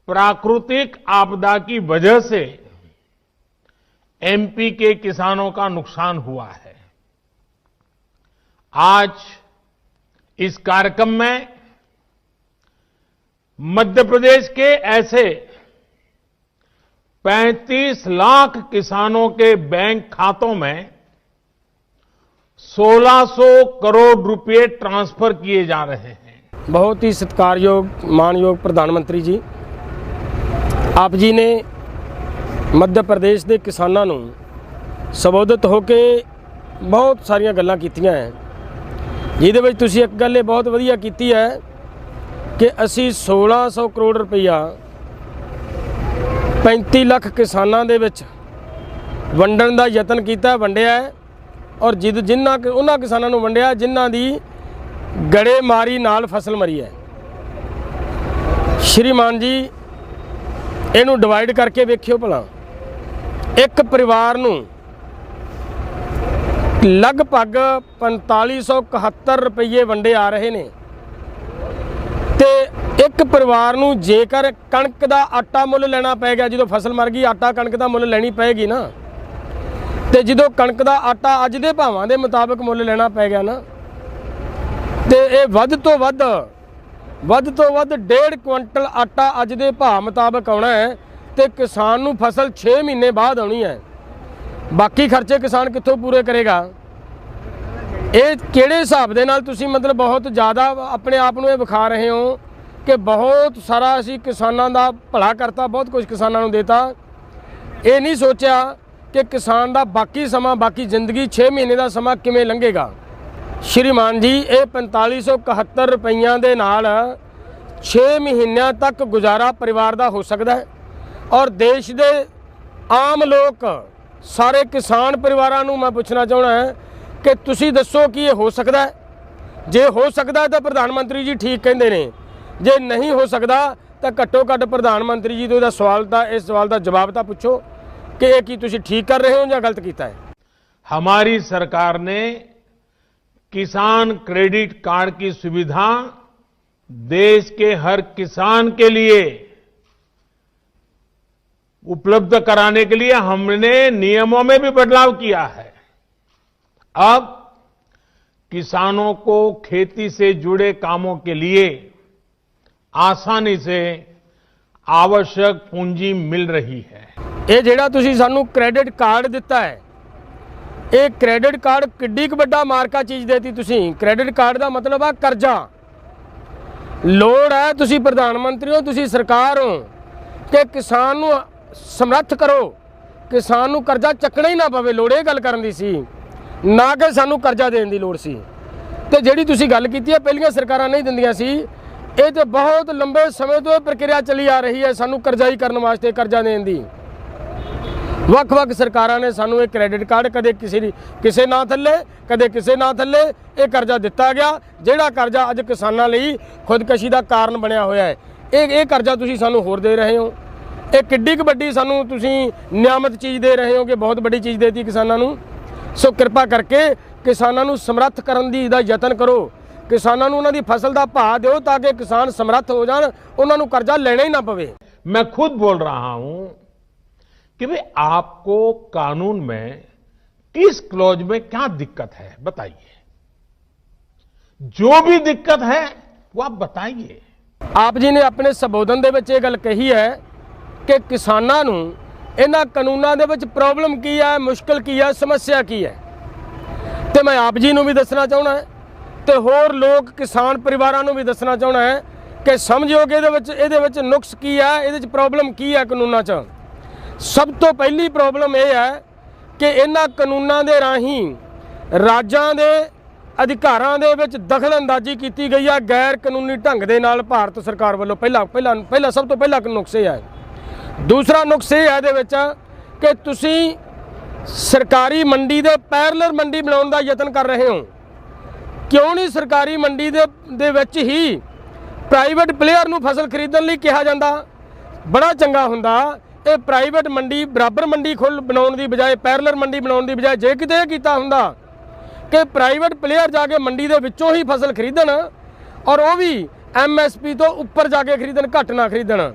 प्राकृतिक आपदा की वजह से एमपी के किसानों का नुकसान हुआ है। आज इस कार्यक्रम में मध्य प्रदेश के ऐसे 35 लाख किसानों के बैंक खातों में 1600 करोड़ रुपए ट्रांसफर किए जा रहे हैं। बहुत ही सत्कारयोग मानयोग प्रधानमंत्री जी, आप जी ने मध्य प्रदेश के किसानों ਨੂੰ ਸੰਬੋਧਿਤ ਹੋ ਕੇ बहुत ਸਾਰੀਆਂ ਗੱਲਾਂ ਕੀਤੀਆਂ ਹੈ, ਜਿਹਦੇ ਵਿੱਚ ਤੁਸੀਂ ਇੱਕ ਗੱਲ ਇਹ ਬਹੁਤ ਵਧੀਆ ਕੀਤੀ ਹੈ ਕਿ ਅਸੀਂ 1600 ਕਰੋੜ ਰੁਪਈਆ 35 ਲੱਖ ਕਿਸਾਨਾਂ ਦੇ ਵਿੱਚ ਵੰਡਣ ਦਾ ਯਤਨ ਕੀਤਾ, ਵੰਡਿਆ ਹੈ। ਔਰ ਜਿਨ੍ਹਾਂ ਉਹਨਾਂ ਕਿਸਾਨਾਂ ਨੂੰ ਵੰਡਿਆ ਜਿਨ੍ਹਾਂ ਦੀ ਗੜੇਮਾਰੀ ਨਾਲ ਫਸਲ ਮਰੀ ਹੈ। ਸ਼੍ਰੀਮਾਨ ਜੀ, ਇਹਨੂੰ ਡਿਵਾਈਡ ਕਰਕੇ ਵੇਖਿਓ ਭਲਾ, ਇੱਕ ਪਰਿਵਾਰ ਨੂੰ ਲਗਭਗ 4571 ਰੁਪਏ ਵੰਡੇ ਆ ਰਹੇ ਨੇ ਤੇ ਇੱਕ ਪਰਿਵਾਰ ਨੂੰ ਜੇਕਰ ਕਣਕ ਦਾ ਆਟਾ ਮੁੱਲ ਲੈਣਾ ਪੈ ਗਿਆ, ਜਦੋਂ ਫਸਲ ਮਰ ਗਈ ਆਟਾ ਕਣਕ ਦਾ ਮੁੱਲ ਲੈਣੀ ਪਏਗੀ ਨਾ, ਤੇ ਜਦੋਂ ਕਣਕ ਦਾ ਆਟਾ ਅੱਜ ਦੇ ਭਾਵਾਂ ਦੇ ਮੁਤਾਬਕ ਮੁੱਲ ਲੈਣਾ ਪੈ ਗਿਆ ਨਾ, ਤੇ ਇਹ ਵੱਧ ਤੋਂ ਵੱਧ 1.5 ਕੁਇੰਟਲ ਆਟਾ ਅੱਜ ਦੇ ਭਾਅ ਮੁਤਾਬਕ ਆਉਣਾ ਹੈ ਤੇ ਕਿਸਾਨ ਨੂੰ ਫਸਲ 6 ਮਹੀਨੇ ਬਾਅਦ ਆਉਣੀ ਹੈ। ਬਾਕੀ ਖਰਚੇ ਕਿਸਾਨ ਕਿੱਥੋਂ ਪੂਰੇ ਕਰੇਗਾ? ਇਹ ਕਿਹੜੇ ਹਿਸਾਬ ਦੇ ਨਾਲ ਤੁਸੀਂ ਮਤਲਬ ਬਹੁਤ ਜ਼ਿਆਦਾ ਆਪਣੇ ਆਪ ਨੂੰ ਇਹ ਵਿਖਾ ਰਹੇ ਹੋ ਕਿ ਬਹੁਤ ਸਾਰਾ ਅਸੀਂ ਕਿਸਾਨਾਂ ਦਾ ਭਲਾ ਕਰਤਾ, ਬਹੁਤ ਕੁਝ ਕਿਸਾਨਾਂ ਨੂੰ ਦੇਤਾ। ਇਹ ਨਹੀਂ ਸੋਚਿਆ ਕਿ ਕਿਸਾਨ ਦਾ ਬਾਕੀ ਸਮਾਂ, ਬਾਕੀ ਜ਼ਿੰਦਗੀ 6 ਮਹੀਨੇ ਦਾ ਸਮਾਂ ਕਿਵੇਂ ਲੰਘੇਗਾ। ਸ਼੍ਰੀਮਾਨ ਜੀ, ਇਹ 4571 ਰੁਪਈਆਂ ਦੇ ਨਾਲ 6 ਮਹੀਨਿਆਂ ਤੱਕ ਗੁਜ਼ਾਰਾ ਪਰਿਵਾਰ ਦਾ ਹੋ ਸਕਦਾ ਹੈ। ਔਰ ਦੇਸ਼ ਦੇ ਆਮ ਲੋਕ ਸਾਰੇ ਕਿਸਾਨ ਪਰਿਵਾਰਾਂ ਨੂੰ ਮੈਂ ਪੁੱਛਣਾ ਚਾਹੁੰਦਾ ਹਾਂ ਕਿ ਤੁਸੀਂ ਦੱਸੋ ਕਿ ਇਹ ਹੋ ਸਕਦਾ ਹੈ? ਜੇ ਹੋ ਸਕਦਾ ਤਾਂ ਪ੍ਰਧਾਨ ਮੰਤਰੀ ਜੀ ਠੀਕ ਕਹਿੰਦੇ ਨੇ, ਜੇ ਨਹੀਂ ਹੋ ਸਕਦਾ ਤਾਂ ਘੱਟੋ ਘੱਟ ਪ੍ਰਧਾਨ ਮੰਤਰੀ ਜੀ ਤੋਂ ਇਹਦਾ ਸਵਾਲ ਦਾ, ਇਸ ਸਵਾਲ ਦਾ ਜਵਾਬ ਤਾਂ ਪੁੱਛੋ कि ये की तुसी ठीक कर रहे हो या गलत किया है। हमारी सरकार ने किसान क्रेडिट कार्ड की सुविधा देश के हर किसान के लिए उपलब्ध कराने के लिए हमने नियमों में भी बदलाव किया है। अब किसानों को खेती से जुड़े कामों के लिए आसानी से आवश्यक पूंजी मिल रही है। ਇਹ ਜਿਹੜਾ ਤੁਸੀਂ ਸਾਨੂੰ ਕ੍ਰੈਡਿਟ ਕਾਰਡ ਦਿੱਤਾ ਹੈ, ਇਹ ਕ੍ਰੈਡਿਟ ਕਾਰਡ ਕਿੱਡੀ ਕੁ ਵੱਡਾ ਮਾਰਕਾ ਚੀਜ਼ ਦੇਤੀ ਤੁਸੀਂ। ਕ੍ਰੈਡਿਟ ਕਾਰਡ ਦਾ ਮਤਲਬ ਆ ਕਰਜ਼ਾ। ਲੋੜ ਹੈ, ਤੁਸੀਂ ਪ੍ਰਧਾਨ ਮੰਤਰੀ ਹੋ, ਤੁਸੀਂ ਸਰਕਾਰ ਹੋ ਕਿ ਕਿਸਾਨ ਨੂੰ ਸਮਰੱਥ ਕਰੋ, ਕਿਸਾਨ ਨੂੰ ਕਰਜ਼ਾ ਚੱਕਣਾ ਹੀ ਨਾ ਪਵੇ। ਲੋੜ ਇਹ ਗੱਲ ਕਰਨ ਦੀ ਸੀ, ਨਾ ਕਿ ਸਾਨੂੰ ਕਰਜ਼ਾ ਦੇਣ ਦੀ ਲੋੜ ਸੀ। ਤੇ ਜਿਹੜੀ ਤੁਸੀਂ ਗੱਲ ਕੀਤੀ ਹੈ ਪਹਿਲੀਆਂ ਸਰਕਾਰਾਂ ਨਹੀਂ ਦਿੰਦੀਆਂ ਸੀ, ਇਹ ਤੇ ਬਹੁਤ ਲੰਬੇ ਸਮੇਂ ਤੋਂ ਇਹ ਪ੍ਰਕਿਰਿਆ ਚੱਲੀ ਆ ਰਹੀ ਹੈ ਸਾਨੂੰ ਕਰਜ਼ਾਈ ਕਰਨ ਵਾਸਤੇ, ਕਰਜ਼ਾ ਦੇਣ ਦੀ। ਵੱਖ-ਵੱਖ ਸਰਕਾਰਾਂ ਨੇ ਸਾਨੂੰ ਇਹ ਕ੍ਰੈਡਿਟ ਕਾਰਡ ਕਦੇ ਕਿਸੇ ਨਾਂ ਥੱਲੇ, ਕਦੇ ਕਿਸੇ ਨਾਂ ਥੱਲੇ ਇਹ ਕਰਜ਼ਾ ਦਿੱਤਾ ਗਿਆ, ਜਿਹੜਾ ਕਰਜ਼ਾ ਅੱਜ ਕਿਸਾਨਾਂ ਲਈ ਖੁਦਕਸ਼ੀ ਦਾ ਕਾਰਨ ਬਣਿਆ ਹੋਇਆ ਹੈ। ਇਹ ਕਰਜ਼ਾ ਤੁਸੀਂ ਸਾਨੂੰ ਹੋਰ ਦੇ ਰਹੇ ਹੋ। ਇਹ ਕਿੱਡੀ ਕੁ ਵੱਡੀ ਸਾਨੂੰ ਤੁਸੀਂ ਨਿਆਮਤ ਚੀਜ਼ ਦੇ ਰਹੇ ਹੋ ਕਿ ਬਹੁਤ ਵੱਡੀ ਚੀਜ਼ ਦੇਤੀ ਕਿਸਾਨਾਂ ਨੂੰ। ਸੋ ਕਿਰਪਾ ਕਰਕੇ ਕਿਸਾਨਾਂ ਨੂੰ ਸਮਰੱਥ ਕਰਨ ਦਾ ਯਤਨ ਕਰੋ, ਕਿਸਾਨਾਂ ਨੂੰ ਉਹਨਾਂ ਦੀ ਫਸਲ ਦਾ ਭਾਅ ਦਿਓ ਤਾਂ ਕਿ ਕਿਸਾਨ ਸਮਰੱਥ ਹੋ ਜਾਣ, ਉਹਨਾਂ ਨੂੰ ਕਰਜ਼ਾ ਲੈਣਾ ਹੀ ਨਾ ਪਵੇ। मैं खुद बोल रहा हूं कि भाई आपको कानून में किस क्लॉज में क्या दिक्कत है बताइए, जो भी दिक्कत है वो आप बताइए। आप जी ने अपने संबोधन ਦੇ ਵਿੱਚ ਇਹ ਗੱਲ ਕਹੀ ਹੈ ਕਿ ਕਿਸਾਨਾਂ ਨੂੰ ਇਹਨਾਂ ਕਾਨੂੰਨਾਂ ਦੇ ਵਿੱਚ ਪ੍ਰੋਬਲਮ ਕੀ ਹੈ, ਮੁਸ਼ਕਲ ਕੀ ਹੈ, ਸਮੱਸਿਆ ਕੀ ਹੈ। ਤੇ ਮੈਂ ਆਪ ਜੀ ਨੂੰ ਵੀ ਦੱਸਣਾ ਚਾਹੁੰਦਾ ਹਾਂ ਤੇ ਹੋਰ ਲੋਕ ਕਿਸਾਨ ਪਰਿਵਾਰਾਂ ਨੂੰ ਵੀ ਦੱਸਣਾ ਚਾਹੁੰਦਾ ਹਾਂ ਕਿ ਸਮਝਿਓ ਕਿ ਇਹਦੇ ਵਿੱਚ ਨੁਕਸ ਕੀ ਹੈ, ਇਹਦੇ ਵਿੱਚ ਪ੍ਰੋਬਲਮ ਕੀ ਹੈ ਕਾਨੂੰਨਾਂ 'ਚ। ਸਭ ਤੋਂ ਪਹਿਲੀ ਪ੍ਰੋਬਲਮ ਇਹ ਹੈ ਕਿ ਇਹਨਾਂ ਕਾਨੂੰਨਾਂ ਦੇ ਰਾਹੀਂ ਰਾਜਾਂ ਦੇ ਅਧਿਕਾਰਾਂ ਦੇ ਵਿੱਚ ਦਖਲਅੰਦਾਜ਼ੀ ਕੀਤੀ ਗਈ ਹੈ ਗੈਰ ਕਾਨੂੰਨੀ ਢੰਗ ਦੇ ਨਾਲ ਭਾਰਤ ਸਰਕਾਰ ਵੱਲੋਂ। ਪਹਿਲਾ ਸਭ ਤੋਂ ਪਹਿਲਾ ਨੁਕਸ ਇਹ ਹੈ। ਦੂਸਰਾ ਨੁਕਸ ਇਹ ਹੈ ਇਹਦੇ ਵਿੱਚ ਕਿ ਤੁਸੀਂ ਸਰਕਾਰੀ ਮੰਡੀ ਦੇ ਪੈਰਲਲ ਮੰਡੀ ਬਣਾਉਣ ਦਾ ਯਤਨ ਕਰ ਰਹੇ ਹੋ। ਕਿਉਂ ਨਹੀਂ ਸਰਕਾਰੀ ਮੰਡੀ ਦੇ ਵਿੱਚ ਹੀ ਪ੍ਰਾਈਵੇਟ ਪਲੇਅਰ ਨੂੰ ਫਸਲ ਖਰੀਦਣ ਲਈ ਕਿਹਾ ਜਾਂਦਾ? ਬੜਾ ਚੰਗਾ ਹੁੰਦਾ ਇਹ ਪ੍ਰਾਈਵੇਟ ਮੰਡੀ ਬਰਾਬਰ ਮੰਡੀ ਬਣਾਉਣ ਦੀ ਬਜਾਏ, ਪੈਰਲਲ ਮੰਡੀ ਬਣਾਉਣ ਦੀ ਬਜਾਏ ਜੇ ਕਿਤੇ ਇਹ ਕੀਤਾ ਹੁੰਦਾ ਕਿ ਪ੍ਰਾਈਵੇਟ ਪਲੇਅਰ ਜਾ ਕੇ ਮੰਡੀ ਦੇ ਵਿੱਚੋਂ ਹੀ ਫਸਲ ਖਰੀਦਣ ਔਰ ਉਹ ਵੀ ਐਮਐਸਪੀ ਤੋਂ ਉੱਪਰ ਜਾ ਕੇ ਖਰੀਦਣ, ਘੱਟ ਨਾ ਖਰੀਦਣ।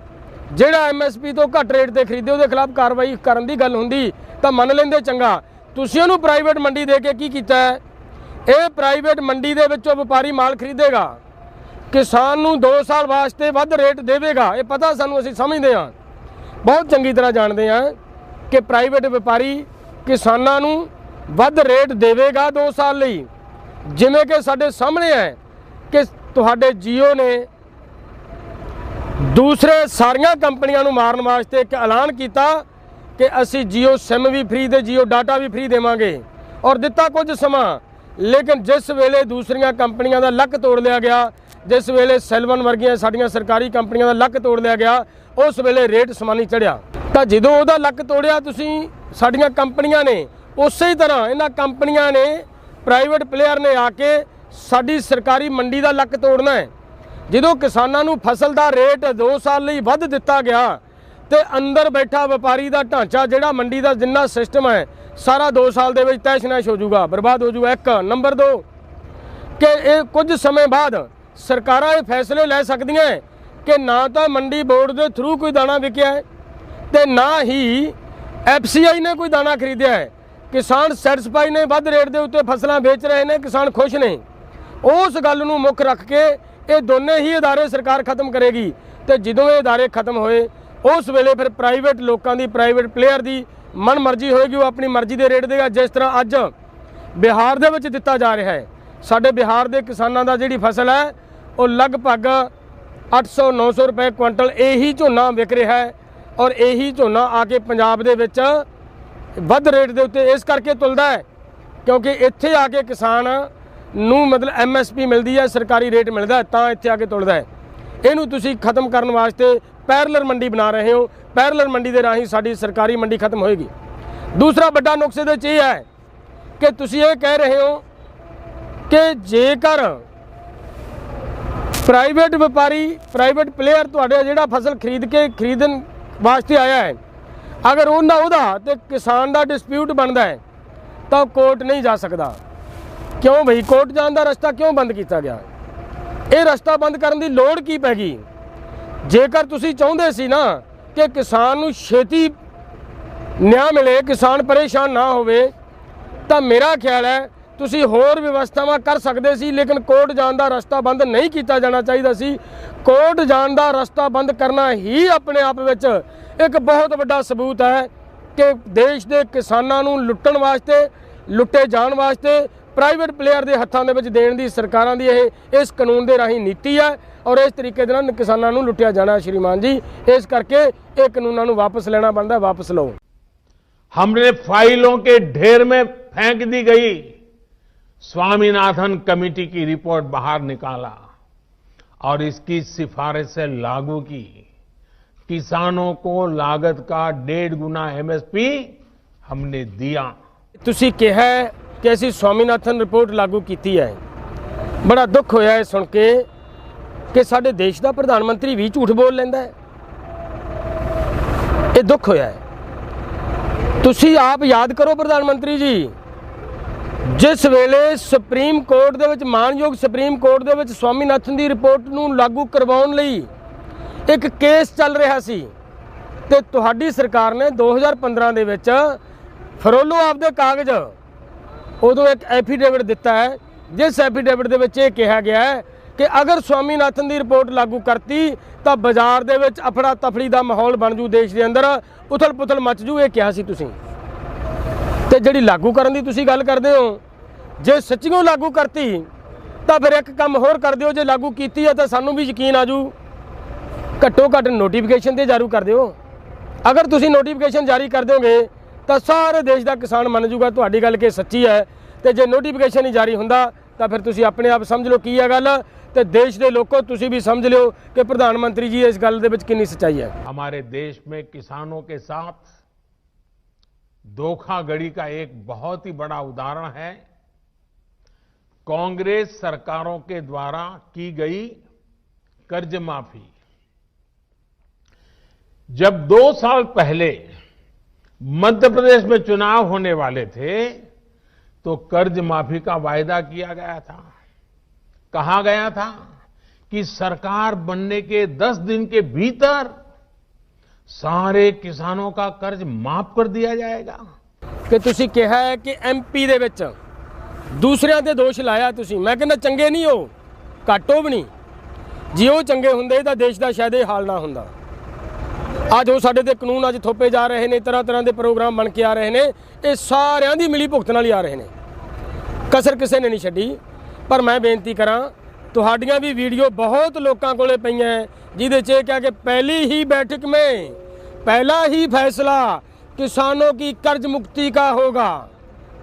ਜਿਹੜਾ ਐਮਐਸਪੀ ਤੋਂ ਘੱਟ ਰੇਟ ਤੇ ਖਰੀਦੇ ਉਹਦੇ ਖਿਲਾਫ ਕਾਰਵਾਈ ਕਰਨ ਦੀ ਗੱਲ ਹੁੰਦੀ ਤਾਂ ਮੰਨ ਲੈਂਦੇ ਚੰਗਾ। ਤੁਸੀਂ ਉਹਨੂੰ ਪ੍ਰਾਈਵੇਟ ਮੰਡੀ ਦੇ ਕੇ ਕੀ ਕੀਤਾ ਹੈ? ਇਹ ਪ੍ਰਾਈਵੇਟ ਮੰਡੀ ਦੇ ਵਿੱਚੋਂ ਵਪਾਰੀ ਮਾਲ ਖਰੀਦੇਗਾ, ਕਿਸਾਨ ਨੂੰ 2 ਸਾਲ ਵਾਸਤੇ ਵੱਧ ਰੇਟ ਦੇਵੇਗਾ। ਇਹ ਪਤਾ ਸਾਨੂੰ, ਅਸੀਂ ਸਮਝਦੇ ਹਾਂ, ਬਹੁਤ ਚੰਗੀ ਤਰ੍ਹਾਂ ਜਾਣਦੇ ਹਾਂ ਕਿ ਪ੍ਰਾਈਵੇਟ ਵਪਾਰੀ ਕਿਸਾਨਾਂ ਨੂੰ ਵੱਧ ਰੇਟ ਦੇਵੇਗਾ 2 ਸਾਲ ਲਈ। ਜਿਵੇਂ ਕਿ ਸਾਡੇ ਸਾਹਮਣੇ ਹੈ ਕਿ ਤੁਹਾਡੇ ਜੀਓ ਨੇ ਦੂਸਰੇ ਸਾਰੀਆਂ ਕੰਪਨੀਆਂ ਨੂੰ ਮਾਰਨ ਵਾਸਤੇ ਇੱਕ ਐਲਾਨ ਕੀਤਾ ਕਿ ਅਸੀਂ ਜੀਓ ਸਿਮ ਵੀ ਫ੍ਰੀ ਤੇ ਜੀਓ ਡਾਟਾ ਵੀ ਫ੍ਰੀ ਦੇਵਾਂਗੇ, ਔਰ ਦਿੱਤਾ ਕੁਝ ਸਮਾਂ। ਲੇਕਿਨ ਜਿਸ ਵੇਲੇ ਦੂਸਰੀਆਂ ਕੰਪਨੀਆਂ ਦਾ ਲੱਕ ਤੋੜ ਲਿਆ ਗਿਆ, ਜਿਸ ਵੇਲੇ ਸੈਲਵਨ ਵਰਗੀਆਂ ਸਾਡੀਆਂ ਸਰਕਾਰੀ ਕੰਪਨੀਆਂ ਦਾ ਲੱਕ ਤੋੜ ਲਿਆ ਗਿਆ, ਉਸ ਵੇਲੇ ਰੇਟ ਸਮਾਨੀ ਚੜਿਆ। ਤਾਂ ਜਦੋਂ ਉਹਦਾ ਲੱਕ ਤੋੜਿਆ ਤੁਸੀਂ, ਸਾਡੀਆਂ ਕੰਪਨੀਆਂ ਨੇ, ਉਸੇ ਤਰ੍ਹਾਂ ਇਹਨਾਂ ਕੰਪਨੀਆਂ ਨੇ, ਪ੍ਰਾਈਵੇਟ ਪਲੇਅਰ ਨੇ ਆ ਕੇ ਸਾਡੀ ਸਰਕਾਰੀ ਮੰਡੀ ਦਾ ਲੱਕ ਤੋੜਨਾ ਹੈ। ਜਦੋਂ ਕਿਸਾਨਾਂ ਨੂੰ ਫਸਲ ਦਾ ਰੇਟ 2 ਸਾਲ ਲਈ ਵੱਧ ਦਿੱਤਾ ਗਿਆ ਤੇ ਅੰਦਰ ਬੈਠਾ ਵਪਾਰੀ ਦਾ ਢਾਂਚਾ, ਜਿਹੜਾ ਮੰਡੀ ਦਾ ਜਿੰਨਾ ਸਿਸਟਮ ਹੈ, ਸਾਰਾ 2 ਸਾਲ ਦੇ ਵਿੱਚ ਤਹਿਸ਼-ਨਹਿਸ਼ ਹੋ ਜਾਊਗਾ, ਬਰਬਾਦ ਹੋ ਜਾਊਗਾ। 1 ਨੰਬਰ 2 ਕਿ ਇਹ ਕੁਝ ਸਮੇਂ ਬਾਅਦ ਸਰਕਾਰਾਂ ਇਹ ਫੈਸਲੇ ਲੈ ਸਕਦੀਆਂ ਕਿ ਨਾ ਤਾਂ ਮੰਡੀ ਬੋਰਡ ਦੇ ਥਰੂ ਕੋਈ ਦਾਣਾ ਵਿਕਿਆ ਹੈ ਤੇ ਨਾ ਹੀ ਐਫਸੀਆਈ ਨੇ ਕੋਈ ਦਾਣਾ ਖਰੀਦਿਆ ਹੈ। ਕਿਸਾਨ ਸੈਟੀਸਫਾਈ ਨੇ, ਵੱਧ ਰੇਟ ਦੇ ਉੱਤੇ ਫਸਲਾਂ ਵੇਚ ਰਹੇ ਨੇ, ਕਿਸਾਨ ਖੁਸ਼ ਨੇ। ਉਸ ਗੱਲ ਨੂੰ ਮੁੱਖ ਰੱਖ ਕੇ ਇਹ ਦੋਨੇ ਹੀ ਅਦਾਰੇ ਸਰਕਾਰ ਖਤਮ ਕਰੇਗੀ ਤੇ ਜਦੋਂ ਇਹ ਅਦਾਰੇ ਖਤਮ ਹੋਏ ਉਸ ਵੇਲੇ ਫਿਰ ਪ੍ਰਾਈਵੇਟ ਲੋਕਾਂ ਦੀ, ਪ੍ਰਾਈਵੇਟ ਪਲੇਅਰ ਦੀ ਮਨ ਮਰਜ਼ੀ ਹੋਏਗੀ, ਉਹ ਆਪਣੀ ਮਰਜ਼ੀ ਦੇ ਰੇਟ ਦੇਗਾ। ਜਿਸ ਤਰ੍ਹਾਂ ਅੱਜ ਬਿਹਾਰ ਦੇ ਵਿੱਚ ਦਿੱਤਾ ਜਾ ਰਿਹਾ ਹੈ, ਸਾਡੇ ਬਿਹਾਰ ਦੇ ਕਿਸਾਨਾਂ ਦਾ ਜਿਹੜੀ ਫਸਲ ਹੈ ਉਹ ਲਗਭਗ 800-900 ਰੁਪਏ ਕੁਇੰਟਲ ਇਹੀ ਝੋਨਾ ਵਿਕ ਰਿਹਾ ਹੈ। ਔਰ ਇਹੀ ਝੋਨਾ ਆ ਕੇ ਪੰਜਾਬ ਦੇ ਵਿੱਚ ਵੱਧ ਰੇਟ ਦੇ ਉੱਤੇ ਇਸ ਕਰਕੇ ਤੁਲਦਾ ਹੈ ਕਿਉਂਕਿ ਇੱਥੇ ਆ ਕੇ ਕਿਸਾਨ ਨੂੰ ਮਤਲਬ ਐਮਐਸਪੀ ਮਿਲਦੀ ਹੈ, ਸਰਕਾਰੀ ਰੇਟ ਮਿਲਦਾ ਹੈ, ਤਾਂ ਇੱਥੇ ਆ ਕੇ ਤੁਲਦਾ ਹੈ। ਇਹਨੂੰ ਤੁਸੀਂ ਖਤਮ ਕਰਨ ਵਾਸਤੇ ਪੈਰਲਰ ਮੰਡੀ ਬਣਾ ਰਹੇ ਹੋ। ਪੈਰਲਰ ਮੰਡੀ ਦੇ ਰਾਹੀਂ ਸਾਡੀ ਸਰਕਾਰੀ ਮੰਡੀ ਖਤਮ ਹੋਏਗੀ। ਦੂਸਰਾ ਵੱਡਾ ਨੁਕਸ ਇਹਦੇ 'ਚ ਇਹ ਹੈ ਕਿ ਤੁਸੀਂ ਇਹ ਕਹਿ ਰਹੇ ਹੋ ਕਿ ਜੇਕਰ ਪ੍ਰਾਈਵੇਟ ਵਪਾਰੀ, ਪ੍ਰਾਈਵੇਟ ਪਲੇਅਰ ਤੁਹਾਡੇ ਜਿਹੜਾ ਫਸਲ ਖਰੀਦਣ ਵਾਸਤੇ ਆਇਆ ਹੈ, ਅਗਰ ਉਹਦਾ ਤੇ ਕਿਸਾਨ ਦਾ ਡਿਸਪਿਊਟ ਬਣਦਾ ਹੈ ਤਾਂ ਕੋਰਟ ਨਹੀਂ ਜਾ ਸਕਦਾ। ਕਿਉਂ ਭਈ? ਕੋਰਟ ਜਾਣ ਦਾ ਰਸਤਾ ਕਿਉਂ ਬੰਦ ਕੀਤਾ ਗਿਆ? ਇਹ ਰਸਤਾ ਬੰਦ ਕਰਨ ਦੀ ਲੋੜ ਕੀ ਪੈ ਗਈ? ਜੇਕਰ ਤੁਸੀਂ ਚਾਹੁੰਦੇ ਸੀ ਨਾ ਕਿ ਕਿਸਾਨ ਨੂੰ ਛੇਤੀ ਨਿਆਂ ਮਿਲੇ, ਕਿਸਾਨ ਪਰੇਸ਼ਾਨ ਨਾ ਹੋਵੇ, ਤਾਂ ਮੇਰਾ ਖਿਆਲ ਹੈ ਤੁਸੀਂ ਹੋਰ ਵਿਵਸਥਾਵਾਂ ਕਰ ਸਕਦੇ ਸੀ। ਲੇਕਿਨ ਕੋਰਟ ਜਾਣ ਦਾ ਰਸਤਾ ਬੰਦ ਨਹੀਂ ਕੀਤਾ ਜਾਣਾ ਚਾਹੀਦਾ ਸੀ। ਕੋਰਟ ਜਾਣ ਦਾ ਰਸਤਾ ਬੰਦ ਕਰਨਾ ਹੀ ਆਪਣੇ ਆਪ ਵਿੱਚ ਇੱਕ ਬਹੁਤ ਵੱਡਾ ਸਬੂਤ ਹੈ ਕਿ ਦੇਸ਼ ਦੇ ਕਿਸਾਨਾਂ ਨੂੰ ਲੁੱਟਣ ਵਾਸਤੇ, ਲੁੱਟੇ ਜਾਣ ਵਾਸਤੇ ਪ੍ਰਾਈਵੇਟ ਪਲੇਅਰ ਦੇ ਹੱਥਾਂ ਦੇ ਵਿੱਚ ਦੇਣ ਦੀ ਸਰਕਾਰਾਂ ਦੀ ਇਹ ਇਸ ਕਾਨੂੰਨ ਦੇ ਰਾਹੀਂ ਨੀਤੀ ਹੈ ਔਰ ਇਸ ਤਰੀਕੇ ਦੇ ਨਾਲ ਕਿਸਾਨਾਂ ਨੂੰ ਲੁੱਟਿਆ ਜਾਣਾ ਸ਼੍ਰੀਮਾਨ ਜੀ। ਇਸ ਕਰਕੇ ਇਹ ਕਾਨੂੰਨਾਂ ਨੂੰ ਵਾਪਸ ਲੈਣਾ ਬਣਦਾ, ਵਾਪਸ ਲਓ। हमने फाइलों के ढेर में फेंक दी गई स्वामीनाथन कमेटी की रिपोर्ट बाहर निकाला और इसकी सिफारिश से लागू की। किसानों को लागत का 1.5 गुना एमएसपी हमने दिया। ਤੁਸੀਂ ਕਿਹਾ ਕਿ ਅਸੀਂ ਸਵਾਮੀਨਾਥਨ ਰਿਪੋਰਟ ਲਾਗੂ ਕੀਤੀ ਹੈ। ਬੜਾ ਦੁੱਖ ਹੋਇਆ ਇਹ ਸੁਣ ਕੇ ਕਿ ਸਾਡੇ ਦੇਸ਼ ਦਾ ਪ੍ਰਧਾਨ ਮੰਤਰੀ ਵੀ ਝੂਠ ਬੋਲ ਲੈਂਦਾ ਹੈ। ਇਹ ਦੁੱਖ ਹੋਇਆ ਹੈ। ਤੁਸੀਂ ਆਪ ਯਾਦ ਕਰੋ ਪ੍ਰਧਾਨ ਮੰਤਰੀ ਜੀ, ਜਿਸ ਵੇਲੇ ਸੁਪਰੀਮ ਕੋਰਟ ਦੇ ਵਿੱਚ, ਮਾਨਯੋਗ ਸੁਪਰੀਮ ਕੋਰਟ ਦੇ ਵਿੱਚ ਸਵਾਮੀਨਾਥਨ ਦੀ ਰਿਪੋਰਟ ਨੂੰ ਲਾਗੂ ਕਰਵਾਉਣ ਲਈ ਇੱਕ ਕੇਸ ਚੱਲ ਰਿਹਾ ਸੀ ਤੇ ਤੁਹਾਡੀ ਸਰਕਾਰ ਨੇ 2015 ਦੇ ਵਿੱਚ ਫਰੋਲੋ ਆਪਦੇ ਕਾਗਜ਼ ਉਦੋਂ ਇੱਕ ਐਫੀਡੇਵਿਟ ਦਿੱਤਾ ਹੈ, ਜਿਸ ਐਫੀਡੇਵਿਟ ਦੇ ਵਿੱਚ ਇਹ ਕਿਹਾ ਗਿਆ ਹੈ ਕਿ ਅਗਰ ਸਵਾਮੀਨਾਥਨ ਦੀ ਰਿਪੋਰਟ ਲਾਗੂ ਕਰਤੀ ਤਾਂ ਬਾਜ਼ਾਰ ਦੇ ਵਿੱਚ ਅਫੜਾ ਤਫੜੀ ਦਾ ਮਾਹੌਲ ਬਣ ਜੂ, ਦੇਸ਼ ਦੇ ਅੰਦਰ ਉਥਲ ਪੁਥਲ ਮਚ ਜੂ। ਇਹ ਕਿਹਾ ਸੀ ਤੁਸੀਂ। ਤੇ ਜਿਹੜੀ ਲਾਗੂ ਕਰਨ ਦੀ ਤੁਸੀਂ ਗੱਲ ਕਰਦੇ ਹੋ, ਜੇ ਸੱਚੀਓ ਲਾਗੂ ਕਰਤੀ ਤਾਂ ਫਿਰ ਇੱਕ ਕੰਮ ਹੋਰ ਕਰ ਦਿਓ, ਜੇ ਲਾਗੂ ਕੀਤੀ ਹੈ ਤਾਂ ਸਾਨੂੰ ਵੀ ਯਕੀਨ ਆ ਜੂ, ਘੱਟੋ ਘੱਟ ਨੋਟੀਫਿਕੇਸ਼ਨ ਤੇ ਜਾਰੀ ਕਰ ਦਿਓ। ਅਗਰ ਤੁਸੀਂ ਨੋਟੀਫਿਕੇਸ਼ਨ ਜਾਰੀ ਕਰ ਦਿਓਗੇ ਤਾਂ ਸਾਰੇ ਦੇਸ਼ ਦਾ ਕਿਸਾਨ ਮੰਨ ਜੂਗਾ ਤੁਹਾਡੀ ਗੱਲ ਕਿ ਸੱਚੀ ਹੈ। ਤੇ ਜੇ ਨੋਟੀਫਿਕੇਸ਼ਨ ਹੀ ਜਾਰੀ ਹੁੰਦਾ ਤਾਂ ਫਿਰ ਤੁਸੀਂ ਆਪਣੇ ਆਪ ਸਮਝ ਲਓ ਕੀ ਹੈ ਗੱਲ, ਤੇ ਦੇਸ਼ ਦੇ ਲੋਕੋ ਤੁਸੀਂ भी समझ लो कि प्रधानमंत्री जी इस गल दे विच कितनी सच्चाई है। हमारे देश में किसानों के साथ धोखाधड़ी का एक बहुत ही बड़ा उदाहरण है कांग्रेस सरकारों के द्वारा की गई कर्ज माफी। जब 2 साल पहले मध्य प्रदेश में चुनाव होने वाले थे तो कर्ज माफी का वायदा किया गया था। कहा गया था कि सरकार बनने के 10 दिन के भीतर सारे किसानों का कर्ज माफ कर दिया जाएगा। ਕਿ ਤੁਸੀਂ ਕਿਹਾ ਹੈ ਕਿ ਐਮਪੀ ਦੇ ਵਿੱਚ ਦੂਸਰਿਆਂ ਤੇ ਦੋਸ਼ ਲਾਇਆ ਤੁਸੀਂ। ਮੈਂ ਕਹਿੰਦਾ ਚੰਗੇ ਨਹੀਂ ਹੋ, ਘੱਟੋ ਵੀ ਨਹੀਂ। ਜੇ ਉਹ ਚੰਗੇ ਹੁੰਦੇ ਤਾਂ ਦੇਸ਼ ਦਾ ਸ਼ਾਇਦ ਇਹ ਹਾਲ ਨਾ ਹੁੰਦਾ। ਅੱਜ ਉਹ ਸਾਡੇ ਤੇ ਕਾਨੂੰਨ ਅੱਜ ਥੋਪੇ ਜਾ ਰਹੇ ਨੇ, ਤਰ੍ਹਾਂ ਤਰ੍ਹਾਂ ਦੇ ਪ੍ਰੋਗਰਾਮ ਬਣ ਕੇ ਆ ਰਹੇ ਨੇ, ਇਹ ਸਾਰਿਆਂ ਦੀ ਮਿਲੀ ਭੁਗਤ ਨਾਲ ਹੀ ਆ ਰਹੇ ਨੇ, ਕਸਰ ਕਿਸੇ ਨੇ ਨਹੀਂ ਛੱਡੀ। ਪਰ ਮੈਂ ਬੇਨਤੀ ਕਰਾਂ, ਤੁਹਾਡੀਆਂ ਵੀ ਵੀਡੀਓ ਬਹੁਤ ਲੋਕਾਂ ਕੋਲੇ ਪਈਆਂ ਜਿਹਦੇ 'ਚ ਇਹ ਕਿਹਾ ਕਿ ਪਹਿली ही बैठक में पहला ही फैसला किसानों की कर्ज मुक्ति का होगा।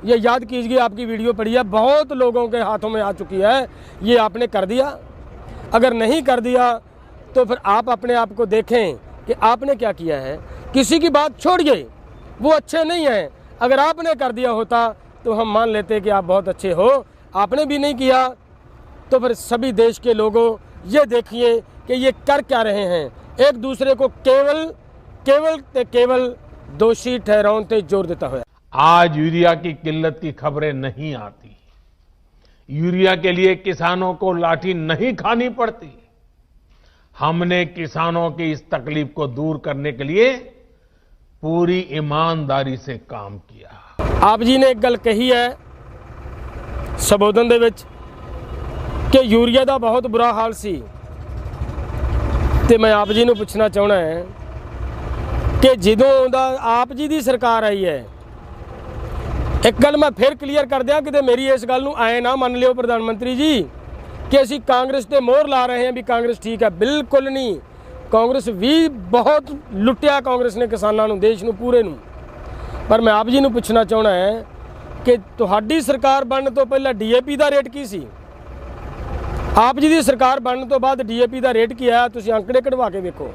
ये याद कीजिए, आपकी वीडियो पड़ी है, बहुत लोगों के हाथों में आ चुकी है। ये आपने कर दिया? अगर नहीं कर दिया तो फिर आप अपने आप को देखें कि आपने क्या किया है। किसी की बात छोड़िए, वो अच्छे नहीं हैं। अगर आपने कर दिया होता तो हम मान लेते कि आप बहुत अच्छे हो। आपने भी नहीं किया तो फिर सभी देश के लोगों ये देखिए कि ये कर क्या रहे हैं। एक दूसरे को केवल दोषी ठहराने पे जोर देता हुआ। आज यूरिया की किल्लत की खबरें नहीं आती, यूरिया के लिए किसानों को लाठी नहीं खानी पड़ती। हमने किसानों की इस तकलीफ को दूर करने के लिए पूरी ईमानदारी से काम किया। आप जी ने एक गल कही है संबोधन दे विच कि यूरिया का बहुत बुरा हाल सी, ते मैं आप जी नूं पुछना चाहना है कि जदों दा आप जी दी सरकार आई है, एक गल मैं फिर क्लीयर कर दिया कि मेरी इस गल नूं आए ना मन लियो प्रधानमंत्री जी कि असीं कांग्रेस ते मोहर ला रहे हैं भी कांग्रेस ठीक है। बिल्कुल नहीं, कांग्रेस भी बहुत लुटिया कांग्रेस ने किसानों नूं, देश नूं पूरे नूं। पर मैं आप जी नूं पुछना चाहना है कि तुहाडी सरकार बनने तो पहले DAP का रेट की सी? आप जी की सरकार बनने तो बाद DAP का रेट की आया? तुसीं आंकड़े कढवा के देखो,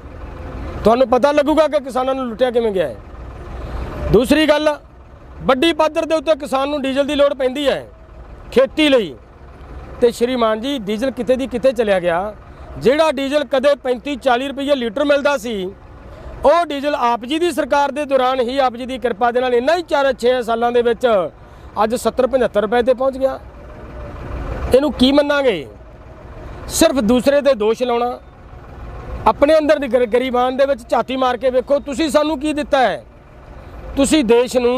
तुहानूं पता लगूगा कि किसानों नूं लुटिया किवें गया है। दूसरी गल, वड्डी पद्धर दे उत्ते किसान नूं डीजल की लोड़ पैंदी है खेती लई, ते श्रीमान जी डीजल किते दी किते चलिया गया। जिहड़ा डीजल कदे 35-40 रुपये लीटर मिलता सी, ਉਹ ਡੀਜ਼ਲ ਆਪ ਜੀ ਦੀ ਸਰਕਾਰ ਦੇ ਦੌਰਾਨ ਹੀ ਆਪ ਜੀ ਦੀ ਕਿਰਪਾ ਦੇ ਨਾਲ ਇੰਨਾ ਹੀ 4-6 ਸਾਲਾਂ ਦੇ ਵਿੱਚ ਅੱਜ 70-75 ਰੁਪਏ ਤੇ ਪਹੁੰਚ ਗਿਆ। ਇਹਨੂੰ ਕੀ ਮੰਨਾਂਗੇ? ਸਿਰਫ ਦੂਸਰੇ ਤੇ ਦੋਸ਼ ਲਾਉਣਾ। ਆਪਣੇ ਅੰਦਰ ਦੀ ਗਰੀਬਾਨ ਦੇ ਵਿੱਚ ਝਾਤੀ ਮਾਰ ਕੇ ਵੇਖੋ ਤੁਸੀਂ ਸਾਨੂੰ ਕੀ ਦਿੱਤਾ ਹੈ। ਤੁਸੀਂ ਦੇਸ਼ ਨੂੰ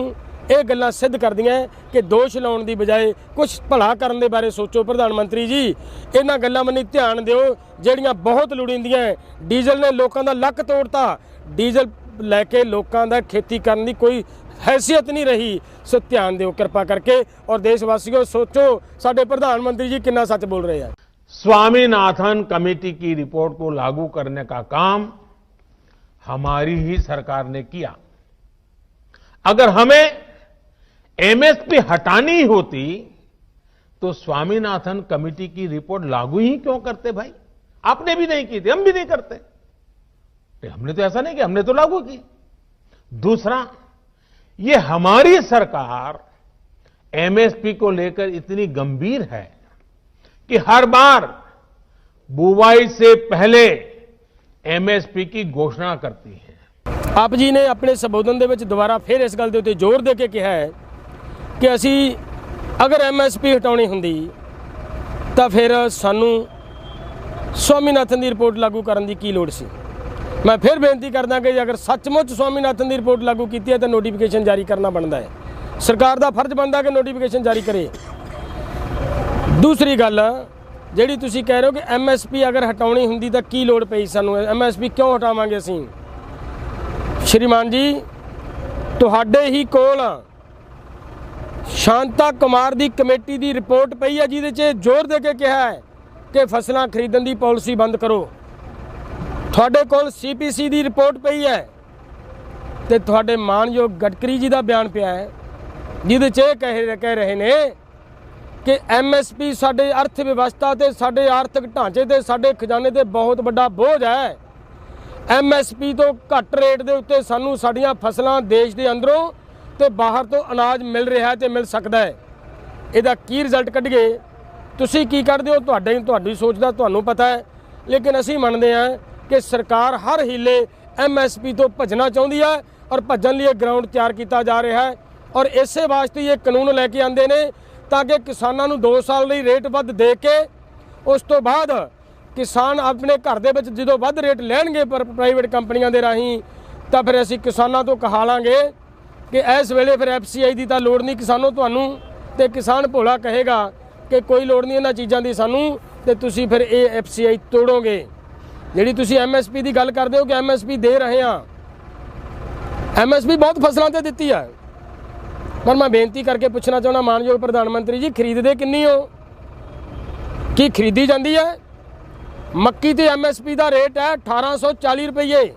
ਇਹ ਗੱਲਾਂ ਸਿੱਧ ਕਰਦੀਆਂ ਕਿ ਦੋਸ਼ ਲਾਉਣ ਦੀ ਬਜਾਏ ਕੁਝ ਭਲਾ ਕਰਨ ਦੇ ਬਾਰੇ ਸੋਚੋ। ਪ੍ਰਧਾਨ ਮੰਤਰੀ ਜੀ, ਇਹਨਾਂ ਗੱਲਾਂ ਵੱਲ ਧਿਆਨ ਦਿਓ ਜਿਹੜੀਆਂ ਬਹੁਤ ਲੋੜੀਂਦੀਆਂ। ਡੀਜ਼ਲ ਨੇ ਲੋਕਾਂ ਦਾ ਲੱਕ ਤੋੜਤਾ। ਡੀਜ਼ਲ ਲੈ ਕੇ ਲੋਕਾਂ ਦਾ ਖੇਤੀ ਕਰਨ ਦੀ ਕੋਈ हैसियत नहीं रही। सो ध्यान दो कृपा करके, और देशवासियों सोचो साडे प्रधानमंत्री जी कितना सच बोल रहे हैं। स्वामीनाथन कमेटी की रिपोर्ट को लागू करने का काम हमारी ही सरकार ने किया। अगर हमें MSP हटानी होती तो स्वामीनाथन कमेटी की रिपोर्ट लागू ही क्यों करते भाई? आपने भी नहीं की थी, हम भी नहीं करते। हमने तो ऐसा नहीं किया, हमने तो लागू की। दूसरा, ये हमारी सरकार MSP को लेकर इतनी गंभीर है कि हर बार बुवाई से पहले MSP की घोषणा करती है। आप जी ने अपने संबोधन ਦੇ ਵਿੱਚ ਦੁਬਾਰਾ ਫਿਰ ਇਸ ਗੱਲ ਦੇ ਉੱਤੇ ਜ਼ੋਰ ਦੇ ਕੇ ਕਿਹਾ ਹੈ ਕਿ ਅਸੀਂ ਅਗਰ MSP ਹਟਾਉਣੀ ਹੁੰਦੀ ਤਾਂ ਫਿਰ ਸਾਨੂੰ स्वामीनाथन ਦੀ ਰਿਪੋਰਟ ਲਾਗੂ ਕਰਨ ਦੀ ਕੀ ਲੋੜ ਸੀ। मैं फिर बेनती करदा कि अगर सचमुच स्वामीनाथन की रिपोर्ट लागू की है तो नोटिफिकेशन जारी करना बनता है। सरकार का फर्ज बनता कि नोटिफिकेशन जारी करे। दूसरी गल जिहड़ी तुसीं कह रहे हो कि MSP अगर हटाउणी हुंदी तो की लोड़ पई सानूं, MSP क्यों हटावांगे असीं? श्रीमान जी, तुहाडे ही कोल शांता कुमार की कमेटी की रिपोर्ट पई है जिहदे च जोर दे के कहा है कि फसलां खरीदण की पॉलिसी बंद करो। ਤੁਹਾਡੇ ਕੋਲ CPC ਦੀ ਰਿਪੋर्ट ਪਈ ਹੈ ਤੇ ਤੁਹਾਡੇ ਮਾਨਯੋਗ ਗਡਕਰੀ ਜੀ ਦਾ ਬਿਆਨ ਪਿਆ ਹੈ ਜਿਹਦੇ 'ਚ ਇਹ ਕਹਿ ਰਹੇ ਨੇ ਕਿ MSP ਸਾਡੇ ਅਰਥ ਵਿਵਸਥਾ ਤੇ ਸਾਡੇ ਆਰਥਿਕ ਢਾਂਚੇ ਤੇ ਸਾਡੇ ਖਜ਼ਾਨੇ ਤੇ ਬਹੁਤ ਵੱਡਾ ਬੋਝ ਹੈ। MSP ਤੋਂ ਘੱਟ ਰੇਟ ਦੇ ਉੱਤੇ ਸਾਨੂੰ ਸਾਡੀਆਂ ਫਸਲਾਂ ਦੇਸ਼ ਦੇ ਅੰਦਰੋਂ ਤੇ ਬਾਹਰ ਤੋਂ ਅਨਾਜ ਮਿਲ ਰਿਹਾ ਤੇ ਮਿਲ ਸਕਦਾ ਹੈ। ਇਹਦਾ ਕੀ ਰਿਜ਼ਲਟ ਕੱਢੀਏ? ਤੁਸੀਂ ਕੀ ਕਰਦੇ ਹੋ? ਤੁਹਾਡੀ ਸੋਚ ਦਾ ਤੁਹਾਨੂੰ ਪਤਾ ਹੈ, ਲੇਕਿਨ ਅਸੀਂ ਮੰਨਦੇ ਹਾਂ कि सरकार हर हीले MSP तो भजना चाहती है और भजन लिए ग्राउंड तैयार किया जा रहा है। और इस वास्ते ये कानून लैके आते हैं ताकि किसानों को 2 साल ਲਈ रेट वध दे के उस तो बाद किसान अपने घर के जो वध रेट लैणगे पर प्राइवेट कंपनियों के राही ਤਾਂ ਫਿਰ ਅਸੀਂ ਕਿਸਾਨਾਂ ਤੋਂ ਕਹਾ ਲਾਂਗੇ ਕਿ ਇਸ ਵੇਲੇ ਫਿਰ FCI ਦੀ ਤਾਂ ਲੋੜ ਨਹੀਂ ਕਿਸਾਨੋਂ ਤੁਹਾਨੂੰ, ਤੇ ਕਿਸਾਨ ਭੋਲਾ ਕਹੇਗਾ ਕਿ ਕੋਈ ਲੋੜ ਨਹੀਂ ਇਹਨਾਂ ਚੀਜ਼ਾਂ ਦੀ ਸਾਨੂੰ, ਤੇ ਤੁਸੀਂ ਫਿਰ ਇਹ FCI ਤੋੜੋਗੇ। ਜਿਹੜੀ ਤੁਸੀਂ MSP ਦੀ ਗੱਲ ਕਰਦੇ ਹੋ ਕਿ MSP ਦੇ ਰਹੇ ਹਾਂ, MSP ਬਹੁਤ ਫਸਲਾਂ ਤੇ ਦਿੱਤੀ ਹੈ, ਪਰ ਮੈਂ ਬੇਨਤੀ ਕਰਕੇ ਪੁੱਛਣਾ ਚਾਹੁੰਦਾ ਮਾਨਯੋਗ ਪ੍ਰਧਾਨ ਮੰਤਰੀ ਜੀ, ਖਰੀਦਦੇ ਕਿੰਨੀ ਹੋ? ਕੀ ਖਰੀਦੀ ਜਾਂਦੀ ਹੈ? ਮੱਕੀ ਤੇ MSP ਦਾ ਰੇਟ ਹੈ 1840 ਰੁਪਏ,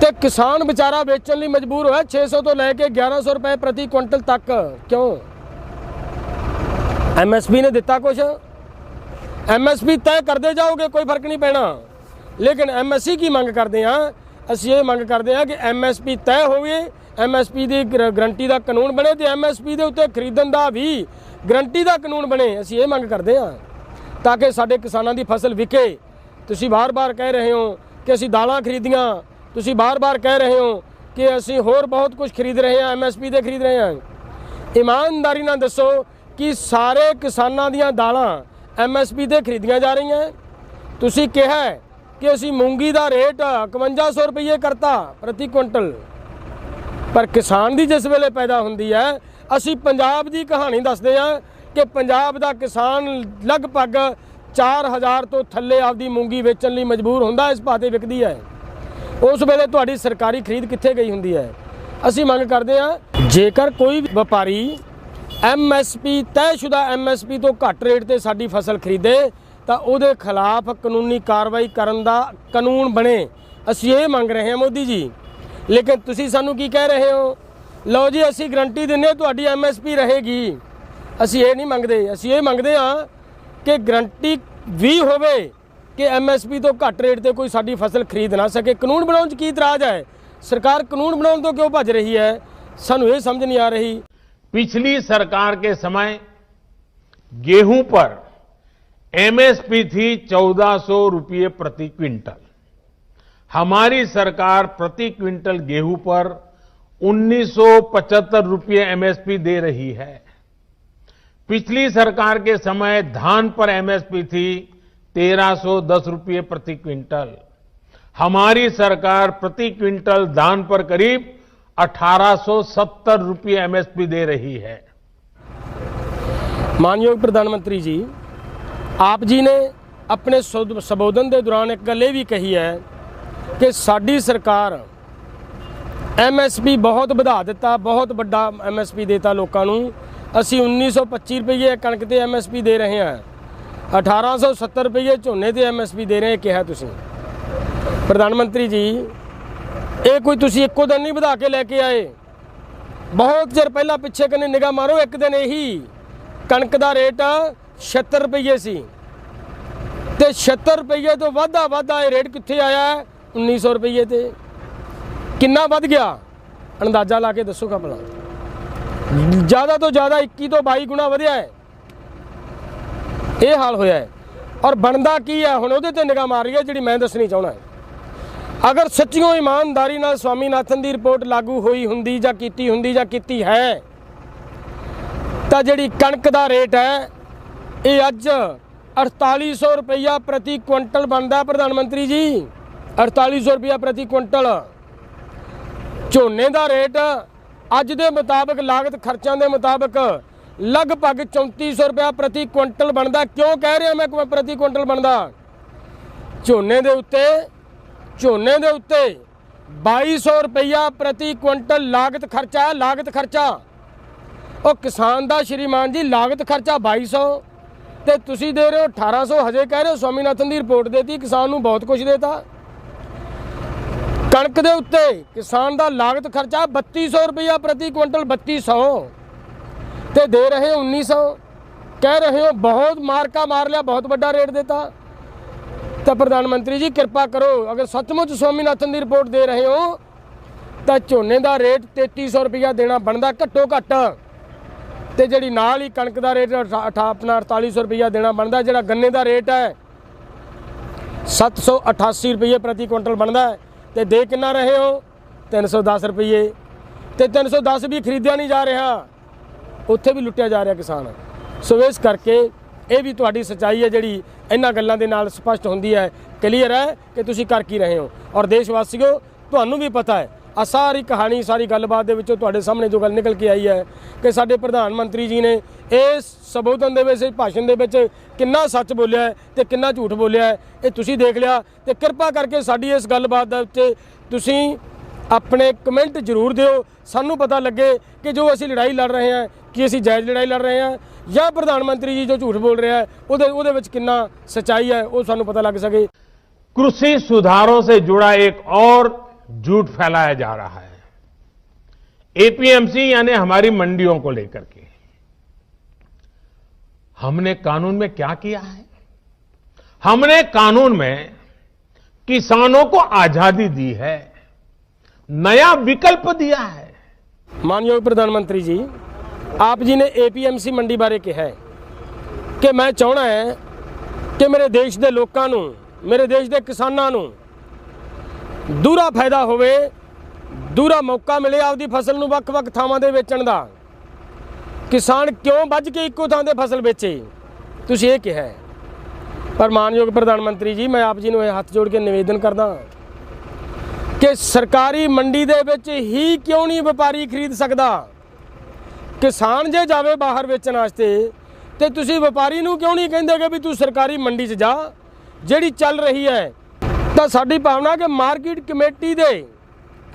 ਤੇ ਕਿਸਾਨ ਵਿਚਾਰਾ ਵੇਚਣ ਲਈ ਮਜਬੂਰ ਹੋਇਆ 600 ਤੋਂ ਲੈ ਕੇ 1100 ਰੁਪਏ ਪ੍ਰਤੀ ਕੁਇੰਟਲ ਤੱਕ। ਕਿਉਂ? MSP ਨੇ ਦਿੱਤਾ ਕੁਛ? MSP ਤੈਅ ਕਰਦੇ ਜਾਓਗੇ ਕੋਈ ਫਰਕ ਨਹੀਂ ਪੈਣਾ, ਲੇਕਿਨ MSC ਕੀ ਮੰਗ ਕਰਦੇ ਹਾਂ? ਅਸੀਂ ਇਹ ਮੰਗ ਕਰਦੇ ਹਾਂ ਕਿ MSP ਤੈਅ ਹੋਵੇ, MSP ਦੀ ਗਰੰਟੀ ਦਾ ਕਾਨੂੰਨ ਬਣੇ, ਤੇ MSP ਦੇ ਉੱਤੇ ਖਰੀਦਣ ਦਾ ਵੀ ਗਰੰਟੀ ਦਾ ਕਾਨੂੰਨ ਬਣੇ। ਅਸੀਂ ਇਹ ਮੰਗ ਕਰਦੇ ਹਾਂ ਤਾਂ ਕਿ ਸਾਡੇ ਕਿਸਾਨਾਂ ਦੀ ਫਸਲ ਵਿਕੇ। ਤੁਸੀਂ ਬਾਰ-ਬਾਰ ਕਹਿ ਰਹੇ ਹੋ ਕਿ ਅਸੀਂ ਦਾਲਾਂ ਖਰੀਦੀਆਂ, ਤੁਸੀਂ ਬਾਰ-ਬਾਰ ਕਹਿ ਰਹੇ ਹੋ ਕਿ ਅਸੀਂ ਹੋਰ ਬਹੁਤ ਕੁਝ ਖਰੀਦ ਰਹੇ ਹਾਂ, MSP ਦੇ ਖਰੀਦ ਰਹੇ ਹਾਂ। ਇਮਾਨਦਾਰੀ ਨਾਲ ਦੱਸੋ ਕਿ ਸਾਰੇ ਕਿਸਾਨਾਂ ਦੀਆਂ ਦਾਲਾਂ MSP ਤੇ ਖਰੀਦੀਆਂ ਜਾ ਰਹੀਆਂ। ਤੁਸੀਂ ਕਿਹਾ ਕਿ ਅਸੀਂ ਮੂੰਗੀ ਦਾ ਰੇਟ 5100 ਰੁਪਏ ਕਰਤਾ ਪ੍ਰਤੀ ਕੁਇੰਟਲ, ਪਰ ਕਿਸਾਨ ਦੀ ਜਿਸ ਵੇਲੇ ਪੈਦਾ ਹੁੰਦੀ ਹੈ, ਅਸੀਂ ਪੰਜਾਬ ਦੀ ਕਹਾਣੀ ਦੱਸਦੇ ਹਾਂ ਕਿ ਪੰਜਾਬ ਦਾ ਕਿਸਾਨ ਲਗਭਗ 4000 ਤੋਂ ਥੱਲੇ ਆਪਦੀ ਮੂੰਗੀ ਵੇਚਣ ਲਈ ਮਜਬੂਰ ਹੁੰਦਾ, ਇਸ ਭਾਅ 'ਤੇ ਵਿਕਦੀ ਹੈ। ਉਸ ਵੇਲੇ ਤੁਹਾਡੀ ਸਰਕਾਰੀ ਖਰੀਦ ਕਿੱਥੇ ਗਈ ਹੁੰਦੀ ਹੈ? ਅਸੀਂ ਮੰਗ ਕਰਦੇ ਹਾਂ ਜੇਕਰ ਕੋਈ ਵਪਾਰੀ MSP ਤੈਅਸ਼ੁਦਾ MSP ਤੋਂ ਘੱਟ ਰੇਟ ਤੇ ਸਾਡੀ ਫਸਲ ਖਰੀਦੇ ਤਾਂ ਉਹਦੇ ਖਿਲਾਫ ਕਾਨੂੰਨੀ ਕਾਰਵਾਈ ਕਰਨ ਦਾ ਕਾਨੂੰਨ ਬਣੇ। ਅਸੀਂ ਇਹ ਮੰਗ ਰਹੇ ਹਾਂ ਮੋਦੀ ਜੀ, ਲੇਕਿਨ ਤੁਸੀਂ ਸਾਨੂੰ ਕੀ ਕਹਿ ਰਹੇ ਹੋ? ਲਓ ਜੀ ਅਸੀਂ ਗਰੰਟੀ ਦਿੰਦੇ ਹਾਂ ਤੁਹਾਡੀ MSP ਰਹੇਗੀ। ਅਸੀਂ ਇਹ ਨਹੀਂ ਮੰਗਦੇ, ਅਸੀਂ ਇਹ ਮੰਗਦੇ ਹਾਂ ਕਿ ਗਰੰਟੀ ਵੀ ਹੋਵੇ ਕਿ MSP ਤੋਂ ਘੱਟ ਰੇਟ ਤੇ ਕੋਈ ਸਾਡੀ ਫਸਲ ਖਰੀਦ ਨਾ ਸਕੇ। ਕਾਨੂੰਨ ਬਣਾਉਣ 'ਚ ਕੀ ਇਤਰਾਜ਼ ਹੈ? सरकार कानून बनाने तो क्यों भज रही है? सानू ये समझ नहीं आ रही। पिछली सरकार के समय गेहूं पर एमएसपी थी 1400 रुपये प्रति क्विंटल। हमारी सरकार प्रति क्विंटल गेहूं पर 1975 रुपये एमएसपी दे रही है। पिछली सरकार के समय धान पर एमएसपी थी 1310 रुपये प्रति क्विंटल। हमारी सरकार प्रति क्विंटल धान पर करीब 1870 रुपये एमएसपी दे रही है। मानयोग प्रधानमंत्री जी, आप जी ने अपने संबोधन के दौरान एक गल भी कही है कि साडी सरकार एमएसपी बहुत बढ़ा दिता, बहुत बड़ा एमएसपी देता लोगों को। असी 1925 रुपये कणक ते एमएसपी दे रहे हैं, 1870 रुपये झोने ते एमएसपी दे रहे हैं। कहा तुसीं प्रधानमंत्री जी, ये कोई तुसीं इक्को दिन नहीं बढ़ा के लैके आए। बहुत चिर पहला पिछे कने निगाह मारो, एक दिन यही कणक का रेट 76 रुपये सी ते 76 रुपये तो वाधा वाधा ये रेट कित्थे आया 1900 रुपये ते। किन्ना वध गया अंदाजा ला के दसोगा भला? ज़्यादा तो ज़्यादा 21 तो 22 गुणा वधिया है। ये हाल होया है। और बनता की है हुण उहदे ते निगाह मार रही है, जिहड़ी मैं दसनी चाहुंदा है। अगर सच्चियों ईमानदारी नाल स्वामीनाथन की रिपोर्ट लागू हुई हुंदी जां कीती है तां जिहड़ी कणक दा रेट है ये अज 4800 रुपया प्रति क्विंटल बनता है। प्रधानमंत्री जी, 4800 रुपया प्रति क्विंटल। झोने का रेट अज के मुताबिक लागत खर्चों के मुताबिक लगभग 3400 रुपया प्रति क्विंटल बनता। क्यों कह रहा मैं प्रति क्विंटल बनता? झोने के उत्ते 2200 रुपया प्रति क्विंटल लागत खर्चा है। लागत खर्चा और किसान का श्रीमान जी लागत खर्चा 2200 तो तुसी दे रहे हो 1800। हजे कह रहे हो स्वामीनाथन की रिपोर्ट देती किसान को बहुत कुछ देता। कणक के उत्ते किसान का लागत खर्चा 3200 रुपया प्रति क्विंटल, 3200 ते दे रहे हो 1900। कह रहे हो बहुत मार्का मार लिया, बहुत बड़ा रेट देता। तो प्रधानमंत्री जी कृपा करो, अगर सचमुच स्वामीनाथन की रिपोर्ट दे रहे हो तो झोने का रेट 3300 रुपया देना बनता घट्टो घट्ट, तो जी नाल ही कणक का रेट अपना 4800 रुपया देना बनता। जोड़ा गन्ने का रेट है 788 रुपये प्रति क्विंटल बनता है, तो दे कितना रहे हो 310 रुपये। तो 310 भी खरीदा नहीं जा रहा, उत्थे भी लुटिया जा रहा किसान। सो इस करके ये भी तुहाडी सच्चाई है जिहड़ी इन्हां गल्लां दे नाल स्पष्ट होंदी है, क्लीयर है कि तुसीं कर की रहे हो। और देशवासियों, ਤੁਹਾਨੂੰ ਵੀ ਪਤਾ ਹੈ ਆ ਸਾਰੀ ਕਹਾਣੀ ਸਾਰੀ ਗੱਲਬਾਤ ਦੇ ਵਿੱਚੋਂ ਤੁਹਾਡੇ ਸਾਹਮਣੇ ਜੋ ਗੱਲ ਨਿਕਲ ਕੇ ਆਈ ਹੈ ਕਿ ਸਾਡੇ ਪ੍ਰਧਾਨ ਮੰਤਰੀ ਜੀ ਨੇ ਇਸ ਸੰਬੋਧਨ ਦੇ ਵਿੱਚ ਭਾਸ਼ਣ ਦੇ ਵਿੱਚ ਕਿੰਨਾ ਸੱਚ ਬੋਲਿਆ ਹੈ ਤੇ ਕਿੰਨਾ ਝੂਠ ਬੋਲਿਆ ਹੈ ਇਹ ਤੁਸੀਂ ਦੇਖ ਲਿਆ। ਤੇ ਕਿਰਪਾ ਕਰਕੇ ਸਾਡੀ ਇਸ ਗੱਲਬਾਤ ਦੇ ਵਿੱਚ ਤੁਸੀਂ ਆਪਣੇ ਕਮੈਂਟ ਜ਼ਰੂਰ ਦਿਓ, ਸਾਨੂੰ ਪਤਾ ਲੱਗੇ ਕਿ ਜੋ ਅਸੀਂ ਲੜਾਈ ਲੜ ਰਹੇ ਹਾਂ ਕਿ ਅਸੀਂ ਜਾਇਜ਼ ਲੜਾਈ ਲੜ ਰਹੇ ਹਾਂ ਜਾਂ ਪ੍ਰਧਾਨ ਮੰਤਰੀ ਜੀ ਜੋ ਝੂਠ ਬੋਲ ਰਿਹਾ ਹੈ ਉਹਦੇ ਵਿੱਚ ਕਿੰਨਾ सच्चाई है वो सानू पता लग सके। कृषि सुधारों से जुड़ा एक और झूठ फैलाया जा रहा है एपीएमसी यानी हमारी मंडियों को लेकर के। हमने कानून में क्या किया है? हमने कानून में किसानों को आजादी दी है, नया विकल्प दिया है। मानयोग प्रधानमंत्री जी, आप जी ने एपीएमसी मंडी बारे कहा है कि मैं चाहना है कि मेरे देश के लोगों को, मेरे देश के किसानों को दूरा फायदा होवे, दूरा मौका मिले आपकी फसल को ਵੱਖ-ਵੱਖ ਥਾਵਾਂ ਦੇ ਵੇਚਣ ਦਾ। किसान क्यों बज के ਇੱਕੋ ਥਾਂ ਤੇ फसल बेचे, ਤੁਸੀਂ ਇਹ ਕਿਹਾ ਹੈ। पर मानयोग प्रधानमंत्री जी, मैं आप जी ਨੂੰ ਇਹ ਹੱਥ ਜੋੜ ਕੇ ਨਿਵੇਦਨ ਕਰਦਾ कि सरकारी मंडी ਦੇ ਵਿੱਚ ਹੀ क्यों नहीं व्यापारी खरीद सकता। किसान जे जावे बाहर बेचਣ ਵਾਸਤੇ ਤੇ ਤੁਸੀਂ ਵਪਾਰੀ ਨੂੰ ਕਿਉਂ ਨਹੀਂ ਕਹਿੰਦੇ ਕਿ ਵੀ ਤੂੰ ਸਰਕਾਰੀ ਮੰਡੀ 'ਚ ਜਾ ਜਿਹੜੀ ਚੱਲ ਰਹੀ ਹੈ। ਤਾਂ ਸਾਡੀ ਭਾਵਨਾ ਕਿ ਮਾਰਕੀਟ ਕਮੇਟੀ ਦੇ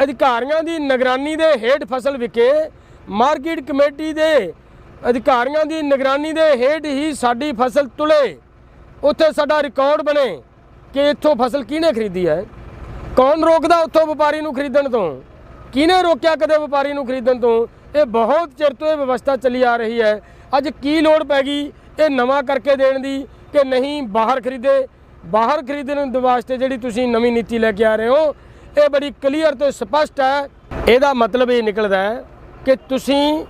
ਅਧਿਕਾਰੀਆਂ ਦੀ ਨਿਗਰਾਨੀ ਦੇ ਹੇਠ ਫਸਲ ਵਿਕੇ, ਮਾਰਕੀਟ ਕਮੇਟੀ ਦੇ ਅਧਿਕਾਰੀਆਂ ਦੀ ਨਿਗਰਾਨੀ ਦੇ ਹੇਠ ਹੀ ਸਾਡੀ ਫਸਲ ਤੁਲੇ, ਉੱਥੇ ਸਾਡਾ ਰਿਕਾਰਡ ਬਣੇ ਕਿ ਇੱਥੋਂ ਫਸਲ ਕਿਹਨੇ ਖਰੀਦੀ ਹੈ, ਕੌਣ ਰੋਕਦਾ ਉੱਥੋਂ ਵਪਾਰੀ ਨੂੰ ਖਰੀਦਣ ਤੋਂ, ਕਿਹਨੇ ਰੋਕਿਆ ਕਦੇ ਵਪਾਰੀ ਨੂੰ ਖਰੀਦਣ ਤੋਂ। ਇਹ ਬਹੁਤ ਚਿਰ ਤੋਂ ਇਹ ਵਿਵਸਥਾ ਚੱਲੀ ਆ ਰਹੀ ਹੈ। ਅੱਜ ਕੀ ਲੋੜ ਪੈ ਗਈ ਇਹ ਨਵਾਂ ਕਰਕੇ ਦੇਣ ਦੀ ਕਿ ਨਹੀਂ ਬਾਹਰ ਖਰੀਦੇ। ਬਾਹਰ ਖਰੀਦਣ ਦੇ ਵਾਸਤੇ ਜਿਹੜੀ ਤੁਸੀਂ ਨਵੀਂ ਨੀਤੀ ਲੈ ਕੇ ਆ ਰਹੇ ਹੋ ਇਹ ਬੜੀ ਕਲੀਅਰ ਤੇ ਸਪਸ਼ਟ ਹੈ। ਇਹਦਾ ਮਤਲਬ ਇਹ ਨਿਕਲਦਾ ਹੈ ਕਿ ਤੁਸੀਂ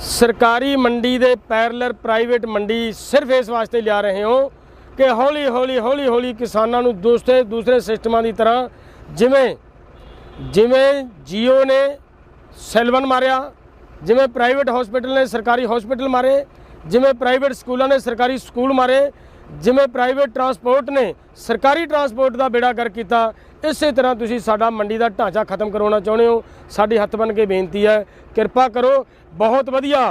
ਸਰਕਾਰੀ ਮੰਡੀ ਦੇ ਪੈਰਲਲ ਪ੍ਰਾਈਵੇਟ ਮੰਡੀ ਸਿਰਫ ਇਸ ਵਾਸਤੇ ਲਿਆ ਰਹੇ ਹੋ ਕਿ ਹੌਲੀ ਹੌਲੀ ਕਿਸਾਨਾਂ ਨੂੰ ਦੂਸਰੇ ਸਿਸਟਮਾਂ ਦੀ ਤਰ੍ਹਾਂ ਜਿਵੇਂ ਜੀਓ ਨੇ ਸੈਲਵਨ ਮਾਰਿਆ, जिमें प्राइवेट हॉस्पिटल ने सरकारी हॉस्पिटल मारे, जिमें प्राइवेट स्कूलों ने सरकारी स्कूल मारे, जिमें प्राइवेट ट्रांसपोर्ट ने सरकारी ट्रांसपोर्ट का बेड़ा गर्क किया, इस तरह तुसीं साडा मंडी का ढांचा खत्म करवाना चाहुंदे हो। साडी हत्थ बन के बेनती है, कृपा करो। बहुत वधिया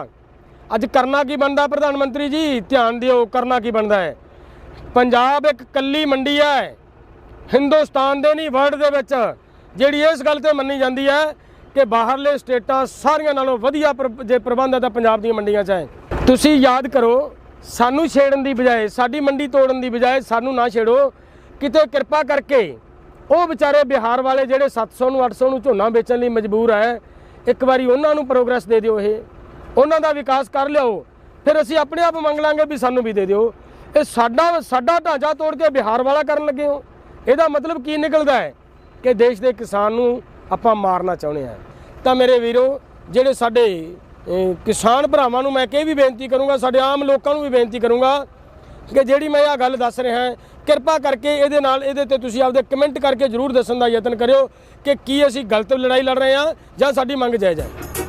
अज करना की बनता प्रधानमंत्री जी, ध्यान दिओ करना की बनता है। पंजाब एक कल्ली मंडी है हिंदुस्तान दे नहीं वर्ल्ड दे विच जिहड़ी इस गल ते मन्नी जाती है कि बाहरले स्टेटां सारियां नालों वधिया जे प्रबंध है तो पंजाब दी मंडियां च है। तुसीं याद करो, सानू छेड़न दी बजाए, साडी मंडी तोड़न दी बजाए सानू ना छेड़ो। किते कृपा करके वो बेचारे बिहार वाले जिहड़े 700 ਨੂੰ 800 ਨੂੰ ਝੋਨਾ बेचण लई मजबूर है, एक बारी उन्हां नूं प्रोग्रेस दे दिओ, ये उन्हां दा विकास कर लिओ, फिर असीं अपने आप मंग लांगे भी सानू भी दे दिओ। ये साडा ढांचा तोड़ के बिहार वाला करन लगे हो। ਇਹਦਾ मतलब की निकलदा है कि देश के किसान नूं ਆਪਾਂ मारना चाहुंदे हैं। तो मेरे वीरो ਜਿਹੜੇ ਸਾਡੇ किसान भरावां नूं मैं कई भी बेनती करूँगा, साडे आम लोगों नूं भी बेनती करूँगा कि ਜਿਹੜੀ मैं आह गल दस रहा कृपा करके ਇਹਦੇ ਨਾਲ ਇਹਦੇ ਤੇ ਤੁਸੀਂ ਆਪਦੇ कमेंट करके जरूर दस्सण दा यतन करियो कि की ਅਸੀਂ गलत लड़ाई लड़ रहे हैं ਜਾਂ ਸਾਡੀ ਮੰਗ ਜਾਇਜ਼ है।